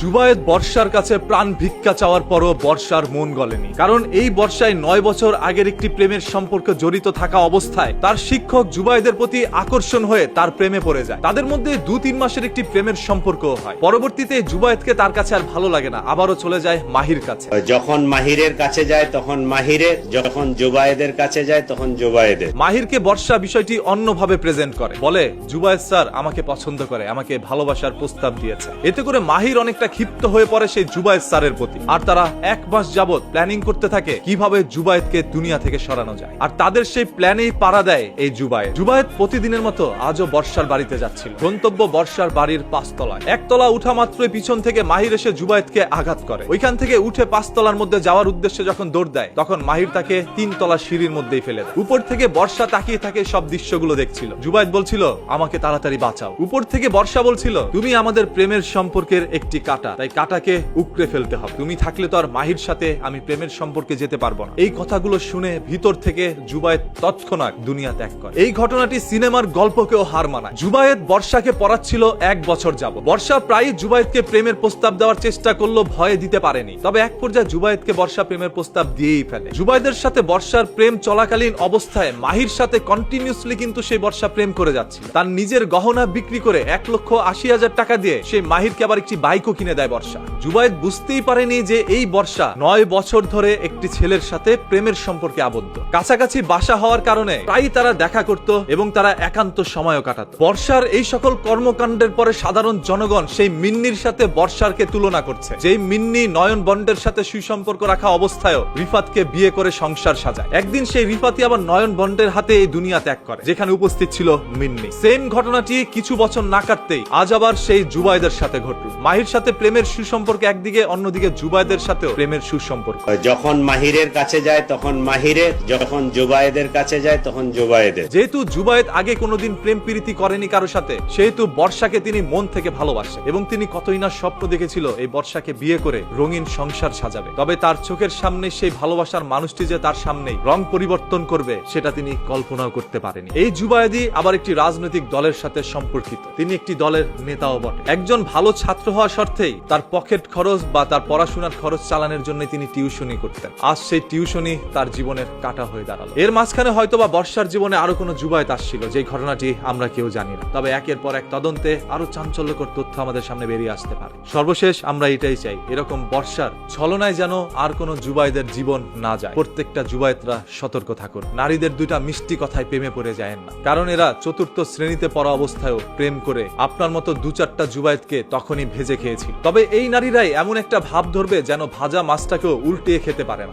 জুবায়েদ বর্ষার কাছে প্রাণ ভিক্ষা চাওয়ার পরও বর্ষার মন গলেনি, কারণ এই বর্ষায় 9 বছর আগের একটি প্রেমের সম্পর্ক জড়িত থাকা অবস্থায় তার শিক্ষক জুবায়েদের প্রতি আকর্ষণ হয়ে তার প্রেমে পড়ে যায়। তাদের মধ্যে 2-3 মাসের একটি প্রেমের সম্পর্ক হয়। পরবর্তীতে জুবায়েদকে তার কাছে আর ভালো লাগে না, আবারও চলে যায় মাহির কাছে। যখন মাহিরের কাছে যায় তখন মাহিরের, যখন জুবায়েদের কাছে যায় তখন জুবায়েদের। মাহিরকে বর্ষা বিষয়টি অন্যভাবে প্রেজেন্ট করে, বলে জুবায়েদ স্যার আমাকে পছন্দ করে, আমাকে ভালোবাসার প্রস্তাব দিয়েছে। এতে করে মাহির অনেকটা ক্ষিপ্ত হয়ে পড়ে সেই জুবায়েদ স্যারের প্রতি, আর তারা 1 মাস যাবত প্ল্যানিং করতে থাকে কিভাবে জুবায়েদকে দুনিয়া থেকে সরানো যায়। আর তাদের সেই প্ল্যানেই পাড়া দেয় এই জুবায়েদ প্রতিদিনের মতো আজও বর্ষার বাড়িতে যাচ্ছিল। গন্তব্য বর্ষার বাড়ির 5 তলায়। 1 তলা উঠা মাত্রই পিছন থেকে মাহির এসে জুবায়েদকে আঘাত করে। ওইখান থেকে উঠে 5 তলার মধ্যে যাওয়ার উদ্দেশ্যে যখন দৌড় দেয়, তখন মাহির তাকে 3 তলা সিঁড়ির মধ্যেই ফেলে দেয়। উপর থেকে বর্ষা তাকিয়ে থাকে সব দৃশ্যগুলো দেখছিল। জুবায়েদ বলছিল আমাকে তাড়াতাড়ি বাঁচাও। উপর থেকে বর্ষা বলছিল তুমি আমাদের প্রেমের সম্পর্কের একটি কাঁটা, তাই কাঁটাকে উকড়ে ফেলতে হবে। তুমি থাকলে তো আর মাহির সাথে আমি প্রেমের সম্পর্কে যেতে পারবো না। এই কথাগুলো শুনে ভিতর থেকে জুবায়েদ তৎক্ষণাৎ দুনিয়া ত্যাগ করে। এই ঘটনাটি সিনেমার গল্পকেও হার মানায়। জুবায়েদ বর্ষাকে পড়াচ্ছিল 1 বছর যাবত। বর্ষা প্রায় জুবায়েদকে প্রেমের প্রস্তাব দেওয়ার চেষ্টা করলো, ভয়ে দিতে পারেনি। তবে এক পর্যায়ে জুবায়েদকে বর্ষা প্রেমের প্রস্তাব দিয়েই ফেলে। জুবায়েদের সাথে বর্ষার প্রেম চলাকালীন অবস্থায় মাহির সাথে কন্টিনিউসলি কিন্তু সেই বর্ষা প্রেম করে যাচ্ছিল। তার নিজের গহনা বিক্রি করে 1,80,000 টাকা দিয়ে সেই মাহিরকে আবার একটি বাইকও কিনে দেয় বর্ষা। জুবায়েদ বুঝতেই পারেনি যে এই বর্ষা 9 বছর ধরে একটি ছেলের সাথে প্রেমের সম্পর্কে আবদ্ধ। কাছাকাছি বাসা হওয়ার কারণে প্রায় তারা দেখা করত এবং তারা একান্ত সময়ও কাটাত। বর্ষার এই সকল কর্মকাণ্ডের পরে সাধারণ জনগণ সেই মিন্নির সাথে বর্ষারকে তুলনা করছে, যেই মিন্নি নয়ন বন্ডের সাথে সুসম্পর্ক রাখা অবস্থায়ও রিফাতকে বিয়ে করে সংসার সাজায়। একদিন সেই রিফাতই আবার নয়ন বন্ডের হাতে এই দুনিয়া ত্যাগ করে, যেখানে উপস্থিত ছিল মিন্নি। সেম ঘটনাটি কিছু বছর না কাটতেই আজ আবার সেই জুবায়েদের সাথে ঘটল। মাহির সাথে প্রেমের সুসম্পর্ক একদিকে, অন্যদিকে জুবায়েদের সাথেও প্রেমের সুসম্পর্ক। যখন মাহিরের কাছে যায় তখন মাহিরের, যখন জুবায়েদের কাছে যায় তখন জুবায়েদের। যেহেতু জুবায়েদ আগে কোনোদিন প্রেম প্রীতি করেনি কারো সাথে, সেহেতু বর্ষাকে তিনি মন থেকে ভালোবাসে এবং তিনি কতই না স্বপ্ন দেখেছিল এই বর্ষাকে বিয়ে করে রঙিন সংসার সাজাবে। তবে তার চোখের সামনে সেই ভালোবাসার মানুষটি যে তার সামনেই রং পরিবর্তন করবে, সেটা তিনি কল্পনাও করতে পারেনি। এই জুবায়েদই আবার একটি রাজনৈতিক দলের সাথে সম্পর্কিত। তিনি একটি দলের নেতাও বটে। একজন ভালো ছাত্র হওয়া সত্ত্বেই তার পকেট খরচ বা তার পড়াশোনার খরচ চালানোর জন্য তিনি টিউশনি করতেন। আজ সেই টিউশনি তার জীবনের কাঁটা হয়ে দাঁড়ালো। এর মাঝখানে হয়তোবা বর্ষার জীবনে আরো কোনো জুবায়েদ আসছিল, যে ঘটনাটি আমরা কেউ জানি না। তবে একের পর এক তদন্তে আরো চাঞ্চল্যকর তথ্য আমাদের সামনে বেরিয়ে আসতে পারে। সর্বশেষ আমরা এটাই চাই, এরকম বর্ষার ছলনায় যেন আর কোনো জুবায়েদের জীবন না যায়। প্রত্যেকটা জুবায়েদরা সতর্ক থাকুন, নারীদের 2টা মিষ্টি কথায় প্রেমে পড়ে যায় না, কারণ এরা 4র্থ শ্রেণীতে পড়া অবস্থায়ও প্রেম করে আপনার মতো 2-4টা জুবায়েদকে তখনই ভেজে খেয়েছিল। তবে এই নারীরাই এমন একটা ভাব ধরবে যেন ভাজা মাছটাকেও উল্টিয়ে খেতে পারে না।